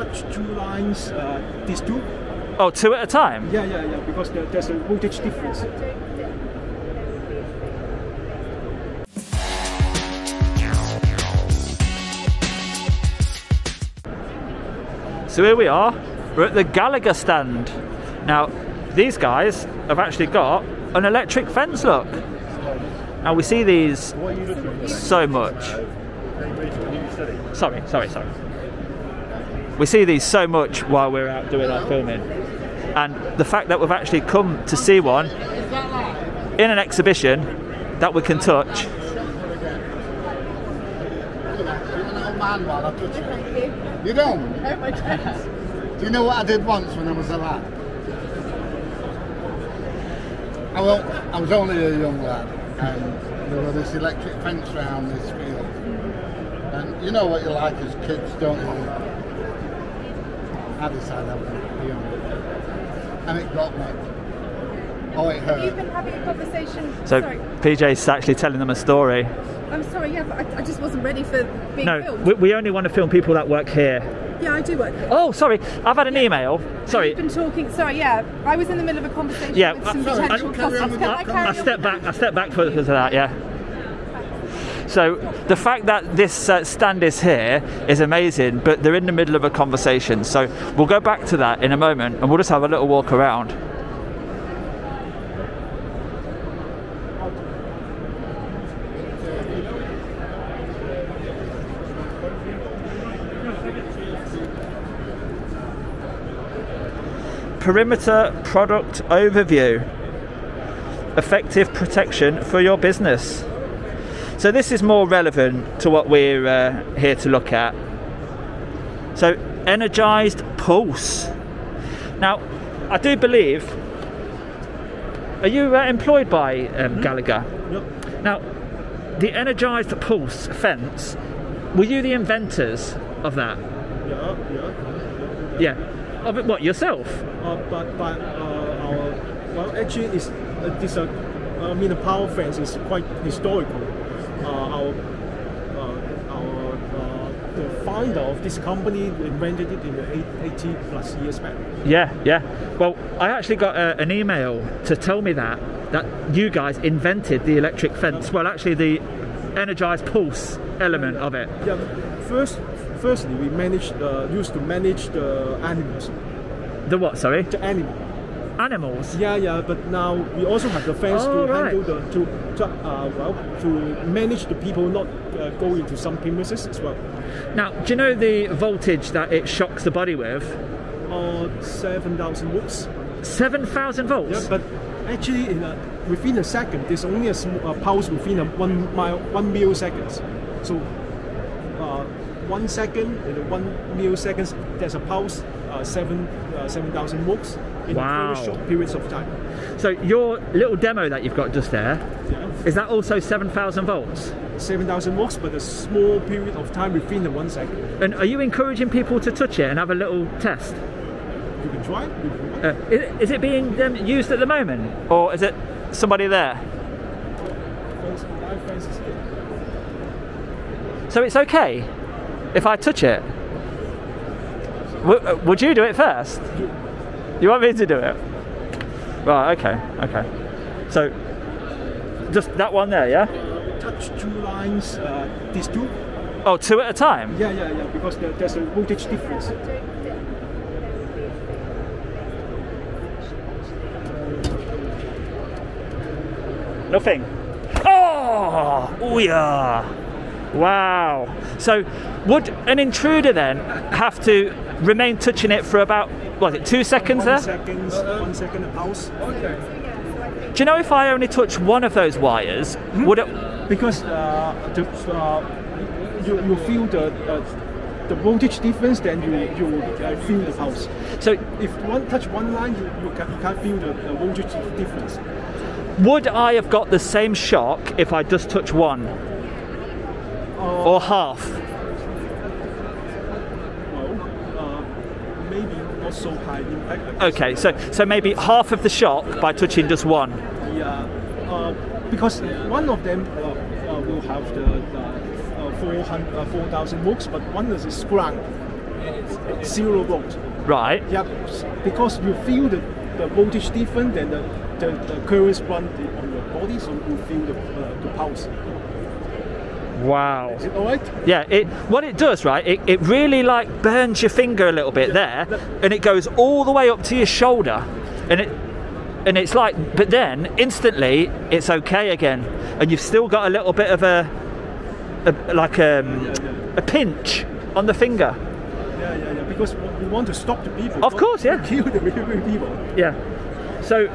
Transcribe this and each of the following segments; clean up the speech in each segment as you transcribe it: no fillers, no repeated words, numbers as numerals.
touch two lines, these two. Oh, two at a time? Yeah, because there's a voltage difference. So here we are, we're at the Gallagher stand. Now, these guys have actually got an electric fence, look. Now we see these so much. Sorry. We see these so much while we're out doing our filming. And the fact that we've actually come to see one in an exhibition that we can touch. You don't? Do you know what I did once when I was a lad? I was only a young lad, and there was this electric fence around this field. And you know what you're like as kids, don't you? I decided I was going to be on it. And it got me. Oh, it hurt. You've been having a conversation. So sorry. PJ's actually telling them a story. I'm sorry, yeah, but I just wasn't ready for being filmed. No, we only want to film people that work here. Yeah, I do work here. Oh, sorry, I've had an email. Sorry. You've been talking. Sorry, yeah, I was in the middle of a conversation with some potential customers. Can I carry on? I stepped back because of that, yeah. So the fact that this stand is here is amazing, but they're in the middle of a conversation. So we'll go back to that in a moment, and we'll just have a little walk around. Perimeter product overview. Effective protection for your business. So this is more relevant to what we're here to look at. So energized pulse. Now, I do believe, are you employed by Gallagher? Yep. Now, the energized pulse fence, were you the inventors of that? Yeah. Of it, what, yourself? Actually, the power fence is quite historical. The founder of this company invented it in 80 plus years back. Yeah. Well, I actually got an email to tell me that you guys invented the electric fence. Well, actually, the energized pulse element of it. Yeah. Firstly, we used to manage the animals. The what? Sorry. The animal. Animals. Yeah. But now we also have the fence to handle to manage the people not go into some premises as well. Now, do you know the voltage that it shocks the body with? 7,000 volts. 7,000 volts. Yeah, but actually, within a second, there's only a pulse within 1 milliseconds. So, 1 second in 1 milliseconds, there's a pulse. 7,000 volts in very short periods of time. So your little demo that you've got just there, is that also 7,000 volts? 7,000 volts, but a small period of time within the 1 second. And are you encouraging people to touch it and have a little test? You can try it. Is it being used at the moment, or is it somebody there? So it's okay if I touch it? Would you do it first? You want me to do it? Right, okay. So, just that one there, yeah? Touch two lines, these two. Oh, two at a time? Yeah, because there's a voltage difference. Nothing. Oh yeah. Wow. So would an intruder then have to remain touching it for about, what is it, 2 seconds there? 1 second a pulse. Okay. Do you know if I only touch one of those wires, would it? Because you feel the voltage difference, then you feel the pulse. So if you touch one line, you can't feel the voltage difference. Would I have got the same shock if I just touch one? Or half? Maybe not so high impact. Okay, so maybe half of the shock by touching just one? Yeah, because one of them will have the 4,000 volts, but one is ground. it's 0 volt. Right. Yeah, because you feel the voltage different than the currents run on your body, so you feel the pulse. Wow. Is it all right? Yeah, what it does, right, it really like burns your finger a little bit there, and it goes all the way up to your shoulder, and it's like, but then instantly it's okay again, and you've still got a little bit of a pinch on the finger. Yeah, because we want to stop the people. Of course, yeah. Kill the people. Yeah. So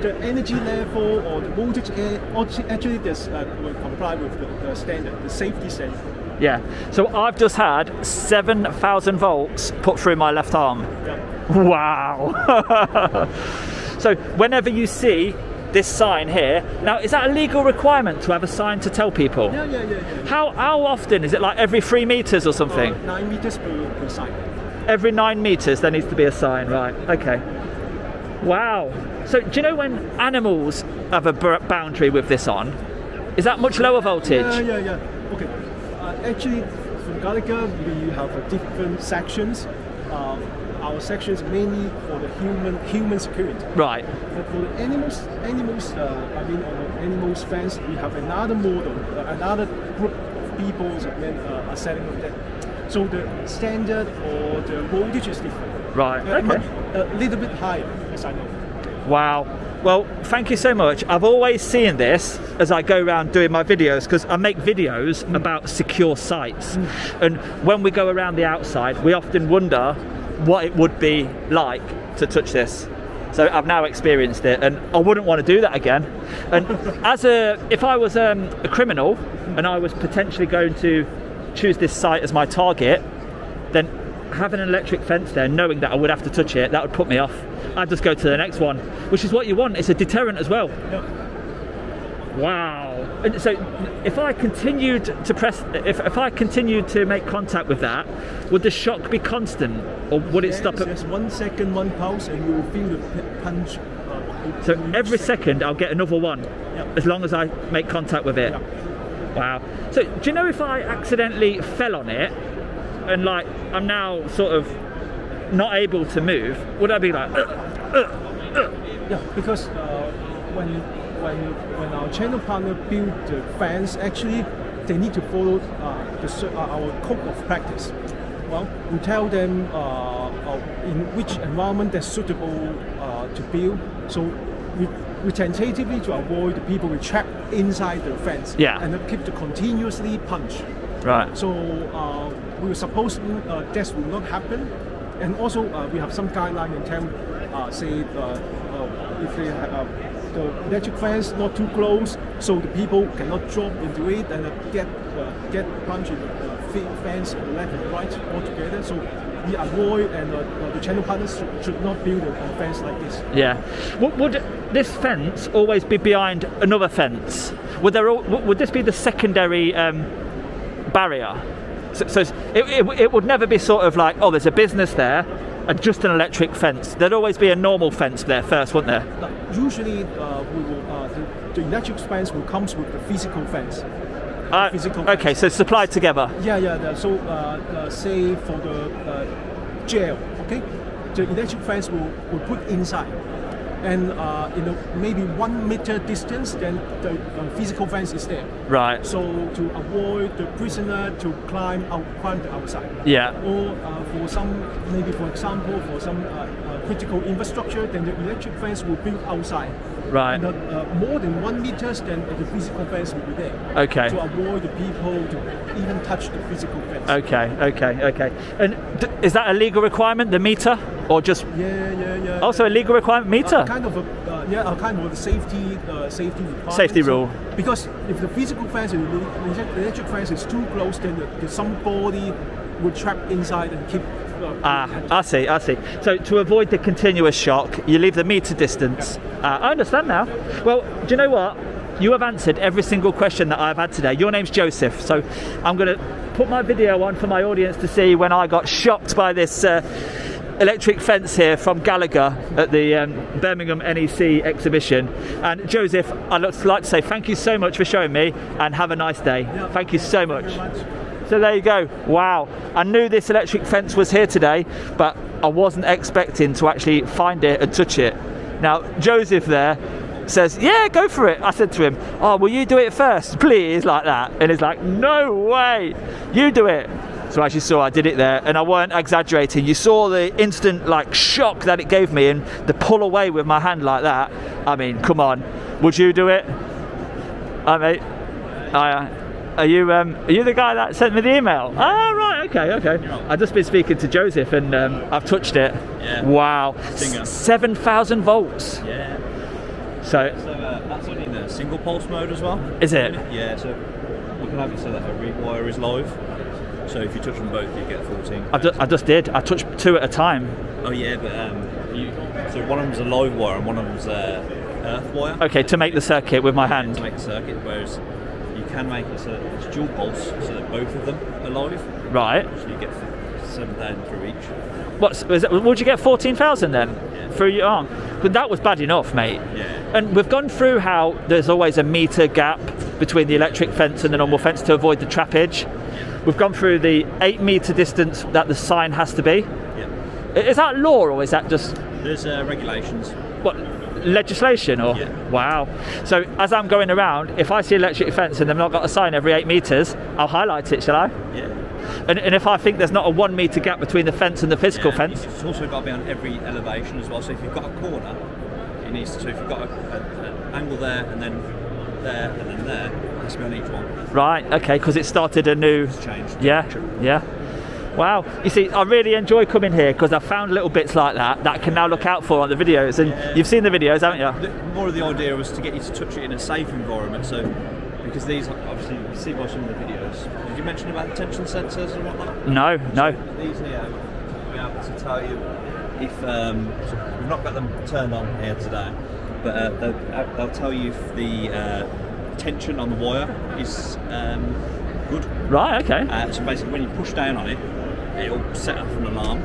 the energy level or the voltage actually will comply with the standard, the safety standard. Yeah. So I've just had 7,000 volts put through my left arm. Yeah. Wow. So whenever you see this sign here, now is that a legal requirement to have a sign to tell people? Yeah. How often is it? Like every 3 meters or something? 9 meters per sign. Every 9 meters there needs to be a sign, right? Okay. Wow. So do you know when animals have a boundary with this on? Is that much lower voltage? Yeah. Okay. Actually, from Gallagher, we have different sections. Our sections mainly for the human security. Right. But for the animals, on the animals fence, we have another model, another group of people are setting up that. So the standard or the voltage is different. Right. Okay. A little bit higher, as I know. Wow. Well, thank you so much. I've always seen this as I go around doing my videos, because I make videos about secure sites. And when we go around the outside, we often wonder what it would be like to touch this. So I've now experienced it, and I wouldn't want to do that again. And if I was a criminal and I was potentially going to choose this site as my target, then having an electric fence there, knowing that I would have to touch it, that would put me off. I'd just go to the next one, which is what you want. It's a deterrent as well. Yeah. Wow. And so if I continued to if I continued to make contact with that, would the shock be constant, or would it stop at... Yes, 1 second, 1 pulse, and you will feel the punch. So every second I'll get another one, as long as I make contact with it. Yeah. Wow. So do you know if I accidentally fell on it, and like I'm now sort of not able to move, would I be like... Yeah, because when our channel partner build the fence, actually they need to follow our code of practice. Well, we tell them in which environment that's suitable to build. So we tentatively to avoid the people we trap inside the fence, and keep the continuously punch. Right. So we were supposed that will not happen, and also we have some guideline in terms, say if they have the electric fence not too close, so the people cannot drop into it and get punched in the fence on the left and right altogether. So we avoid, and the channel partners should not build a fence like this. Yeah. Would this fence always be behind another fence? Would this be the secondary barrier? So it would never be sort of like, oh, there's a business there and just an electric fence. There'd always be a normal fence there first, wouldn't there? Usually, the electric fence will come with the physical fence. Okay, so supplied together. Yeah. So, say for the jail, okay, the electric fence will put inside, and in maybe 1 meter distance, then the physical fence is there. Right. So to avoid the prisoner to climb the outside. Yeah. Or for some, maybe for example, for some critical infrastructure, then the electric fence will build outside. Right. And more than 1 meter, then the physical fence will be there. Okay. To avoid the people to even touch the physical fence. Okay. And is that a legal requirement, the meter, or just? Yeah. Also a legal requirement, meter. Kind of a safety requirement. Safety rule. Because if the physical fence, the electric fence is too close, then somebody will trap inside and keep. I see. So to avoid the continuous shock, you leave the meter distance. I understand now. Well, do you know what? You have answered every single question that I've had today. Your name's Joseph, so I'm going to put my video on for my audience to see when I got shocked by this electric fence here from Gallagher at the Birmingham NEC exhibition. And Joseph, I'd like to say thank you so much for showing me, and have a nice day. Yeah, thank you so much. So there you go. Wow. I knew this electric fence was here today, but I wasn't expecting to actually find it and touch it. Now, Joseph there says, yeah, go for it. I said to him, oh, will you do it first, please, like that? And he's like, no way, you do it. So as you saw, I did it there, and I weren't exaggerating. You saw the instant like shock that it gave me, and the pull away with my hand like that. I mean, come on, would you do it? Mate, are you the guy that sent me the email? Oh, right, okay. I've just been speaking to Joseph, and I've touched it. Yeah. Wow, 7,000 volts. Yeah. So that's only in a single pulse mode as well. Is it? Yeah. So you can have it so that every wire is live. So if you touch them both, you get 14. I just did. I touched 2 at a time. Oh yeah, but so one of them's a live wire and one of them's a earth wire. Okay, to make the circuit with my hand. To make the circuit, whereas you can make it so that it's dual pulse, so that both of them are live. Right. So you get 7,000 through each. Would you get 14,000 then? Yeah. Through your arm? But that was bad enough, mate. Yeah. And we've gone through how there's always a metre gap between the electric fence and the normal fence to avoid the trappage. We've gone through the 8 metre distance that the sign has to be. Yeah. Is that law, or is that just... There's regulations. What, legislation, or? Yeah. Wow. So as I'm going around, if I see electric fence and they've not got a sign every 8 metres, I'll highlight it, shall I? Yeah. And if I think there's not a 1 metre gap between the fence and the physical fence... It's also got to be on every elevation as well. So if you've got a corner, it needs to... So if you've got an angle there, and then there, and then there, it has to be on each one. Right, okay, because it started a new... It's changed. Yeah. Wow. You see, I really enjoy coming here because I found little bits like that I can now look out for on the videos. And you've seen the videos, haven't you? More of the idea was to get you to touch it in a safe environment. So, because these, obviously, you see by some of the videos. Did you mention about the tension sensors and whatnot? No. So these here, we'll be able to tell you if, so we've not got them turned on here today, but they'll tell you if the tension on the wire is good. Right, okay. So basically when you push down on it, it'll set off an alarm.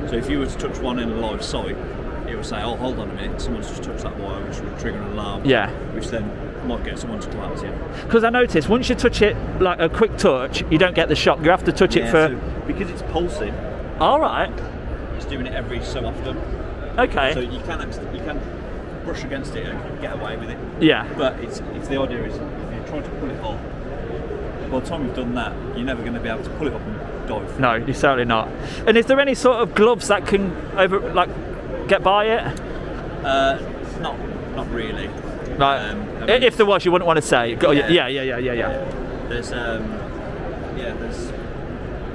So if you were to touch one in a live site, it will say, oh, hold on a minute, someone's just touched that wire, which will trigger an alarm. Yeah. Which then might get someone to come out to you. Because I noticed once you touch it, like a quick touch, you don't get the shock. You have to touch it for... So because it's pulsing. All right. It's doing it every so often. Okay. So you can brush against it and get away with it. Yeah. But it's the idea is if you're trying to pull it off, by the time you've done that, you're never going to be able to pull it up and dive. No, you're certainly not. And is there any sort of gloves that can get by it? Not really. Right. I mean, if there was, you wouldn't want to say. Yeah. There's a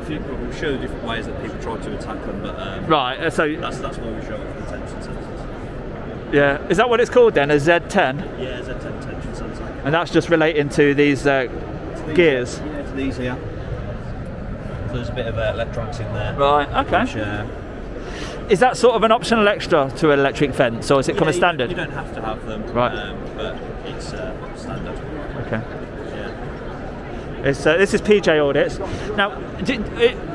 few people who show the different ways that people try to attack them, but right. So that's why we show it for the tension sensors. Yeah. Is that what it's called then? A Z10? Yeah, Z10 tension sensor. And that's just relating to these gears. Yeah, to these here. So there's a bit of electronics in there. Right. Okay. Which, is that sort of an optional extra to an electric fence, or is it come as standard? You don't have to have them. Right. But it's standard. Okay. Yeah. This is PJ Audits. Now,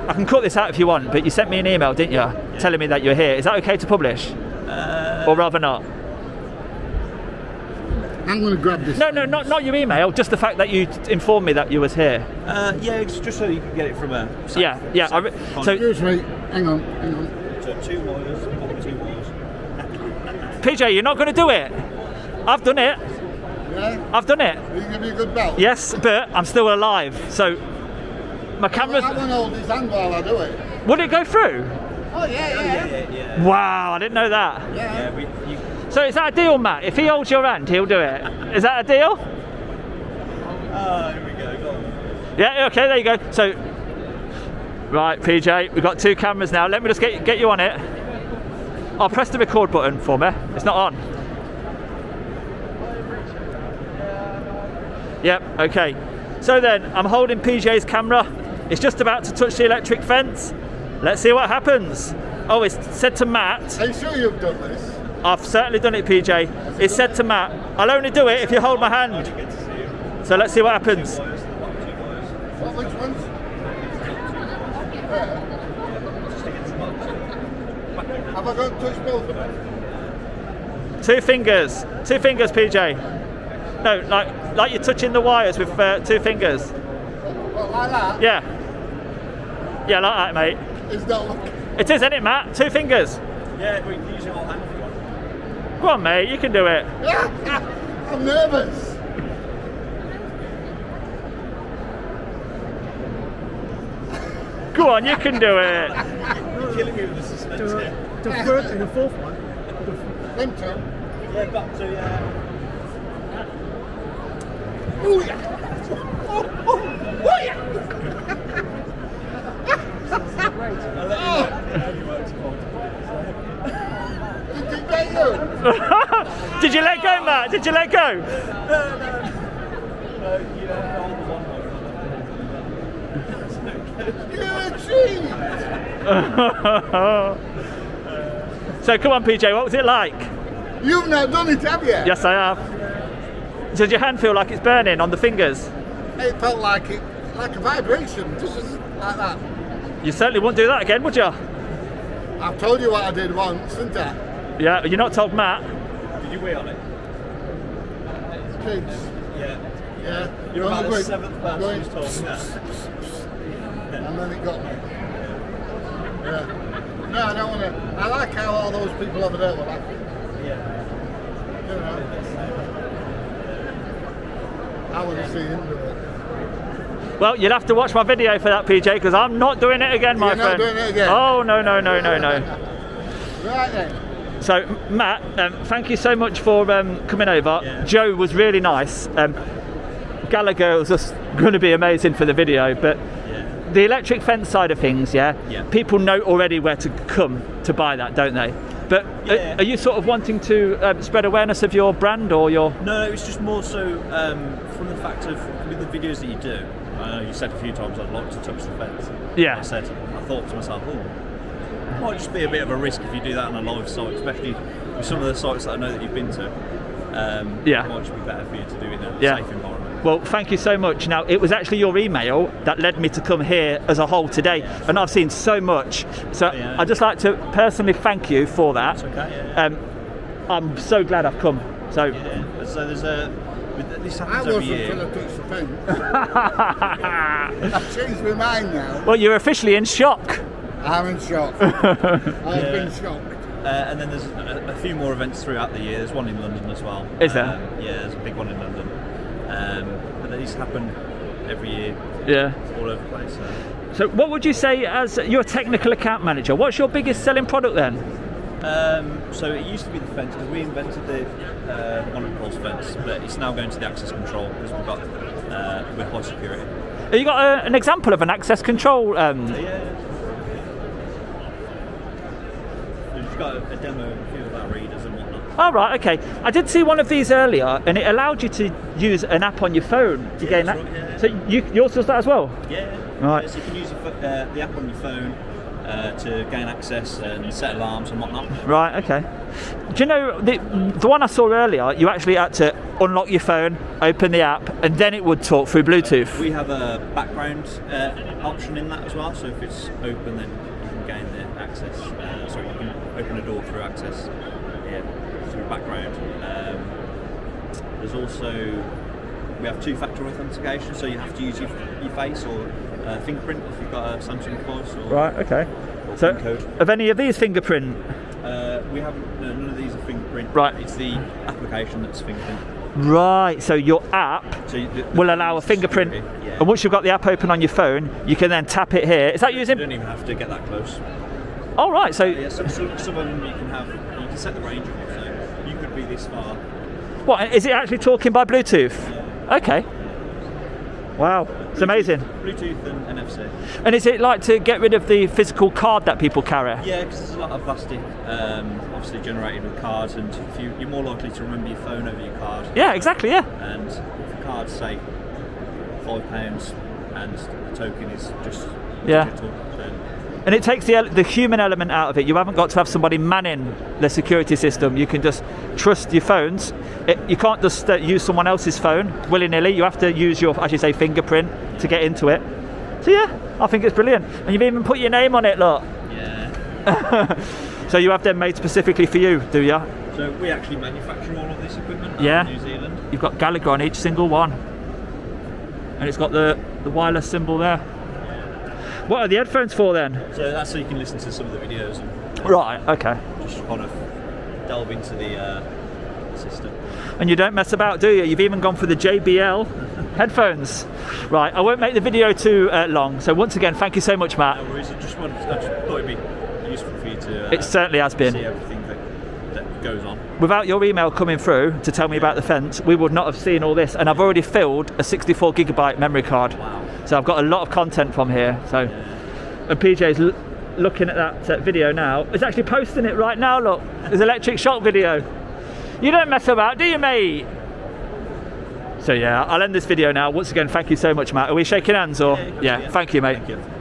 I can cut this out if you want, but you sent me an email, didn't you? Yeah. Telling me that you're here. Is that okay to publish? Or rather not? I'm going to grab this. No, not your email. Just the fact that you informed me that you was here. Yeah, it's just so you can get it from a. Yeah. So excuse me. Hang on. So 2 wires. 2 wires. PJ, you're not going to do it. I've done it. Yeah. I've done it. Will you give me a good belt? Yes, but I'm still alive. So my camera's. I'm going to hold his hand while I do it. Would it go through? Oh yeah. Wow, I didn't know that. Yeah. So is that a deal, Matt? If he holds your hand, he'll do it. Is that a deal? Here we go. Go on. Yeah, okay, there you go. So, right, PJ, we've got 2 cameras now. Let me just get you on it. I'll press the record button for me. It's not on. Yep, okay. So then, I'm holding PJ's camera. It's just about to touch the electric fence. Let's see what happens. Oh, it's said to Matt. Are you sure you've done this? I've certainly done it, PJ. It's said to Matt, I'll only do it if you hold my hand. So let's see what happens. Which ones? Have I got to touch both of them? 2 fingers. 2 fingers, PJ. No, like you're touching the wires with 2 fingers. What Like that? Yeah. Yeah, like that, mate. It's not looking. It is, isn't it, Matt? 2 fingers. Yeah, we can use your whole hand if you want. Go on, mate, you can do it. I'm nervous. Go on, you can do it. You're killing me with the suspense here. The third and the fourth one. Them two. Yeah, back to Oh yeah. Oh yeah. I'll let you know how you work Did it get you? Did you let go, Matt? Did you let go? No, you don't hold the one You're a cheat. So come on, PJ, what was it like? You've not done it, have you? Yes, I have. So does your hand feel like it's burning on the fingers? It felt like a vibration, just like that. You certainly wouldn't do that again, would you? I've told you what I did once, didn't I? Yeah, you're not told Matt. Did you wheel on it? Kids. Yeah. Yeah. You're On about the the brink, 7th person going, who's told me that. and then it got me. Yeah. No, I don't want to. I like how all those people over there were laughing. Yeah. You know. I want to see him do it. Well, you'll have to watch my video for that, PJ, because I'm not doing it again, my You're friend. not doing it again? Oh, no, no, no, no, no. Right then. So, Matt, thank you so much for coming over. Yeah. Joe was really nice. Gallagher was just going to be amazing for the video, but the electric fence side of things, people know already where to come to buy that, don't they? But are you sort of wanting to spread awareness of your brand or your... No, it's just more so from the fact of with the videos that you do. I know you said a few times I'd like to touch the fence. Yeah. I thought to myself, it might just be a bit of a risk if you do that on a live site, especially with some of the sites that I know that you've been to. It might just be better for you to do it in a safe environment. Well, thank you so much. Now, it was actually your email that led me to come here as a whole today, and I've seen so much. So I'd just like to personally thank you for that. That's okay, I'm so glad I've come. So, so there's this I happens every wasn't year. going to touch the fence. I've changed my mind now. Well, you're officially in shock. I'm in shock. I've been shocked. And then there's a few more events throughout the year. There's one in London as well. Is there? Yeah, there's a big one in London. And these happen every year. Yeah. All over the place. So what would you say as your technical account manager? What's your biggest selling product then? So it used to be the fence because we invented the monopulse fence, but it's now going to the access control because we've got with high security. Have you got an example of an access control? We've got a demo of a few of our readers and whatnot. Oh, right, okay. I did see one of these earlier, and it allowed you to use an app on your phone to gain that. Right, yeah. So yours does that as well? Yeah. Right. So you can use the app on your phone to gain access and set alarms and whatnot. Right, okay. Do you know, the one I saw earlier, you actually had to unlock your phone, open the app, and then it would talk through Bluetooth. We have a background option in that as well, so if it's open then you can gain the access. So you can open a door through access through background. There's also, we have two-factor authentication, so you have to use your face or fingerprint if you've got a Samsung device. Or, right, okay. Or So, PIN code. have any of these fingerprint? We haven't, none of these are fingerprint. Right. It's the application that's fingerprint. Right, so your app So will allow a fingerprint, Yeah. and once you've got the app open on your phone, you can then tap it here. Is that You using... don't even have to get that close. Oh, right, so... Yeah, some of them you can set the range of it, so you could be this far. What, is it actually talking by Bluetooth? Yeah. Okay. Wow, it's amazing. Bluetooth and NFC. And is it like to get rid of the physical card that people carry? Yeah, because there's a lot of plastic, obviously generated with cards, and you're more likely to remember your phone over your card. Yeah, exactly, yeah. And if the card's, say, £5 and the token is just digital, then... And it takes the human element out of it. You haven't got to have somebody manning the security system. You can just trust your phones. You can't just use someone else's phone willy-nilly. You have to use your, as you say, fingerprint to get into it. So yeah, I think it's brilliant. And you've even put your name on it, look. Yeah. So you have them made specifically for you, do you? So we actually manufacture all of this equipment in New Zealand. You've got Gallagher on each single one. And it's got the the wireless symbol there. What are the headphones for then? So that's so you can listen to some of the videos. And, right, okay. Just kind of delve into the system. And you don't mess about, do you? You've even gone for the JBL headphones. Right, I won't make the video too long. So once again, thank you so much, Matt. No worries. I just thought it'd be useful for you to it certainly has been. See everything that goes on. Without your email coming through to tell me about the fence, we would not have seen all this. And I've already filled a 64GB memory card. Wow. So I've got a lot of content from here. So, and PJ's looking at that video now. He's actually posting it right now. Look, there's electric shock video. You don't mess about, do you, mate? So yeah, I'll end this video now. Once again, thank you so much, Matt. Are we shaking hands or? Yeah, thank you, mate. Thank you.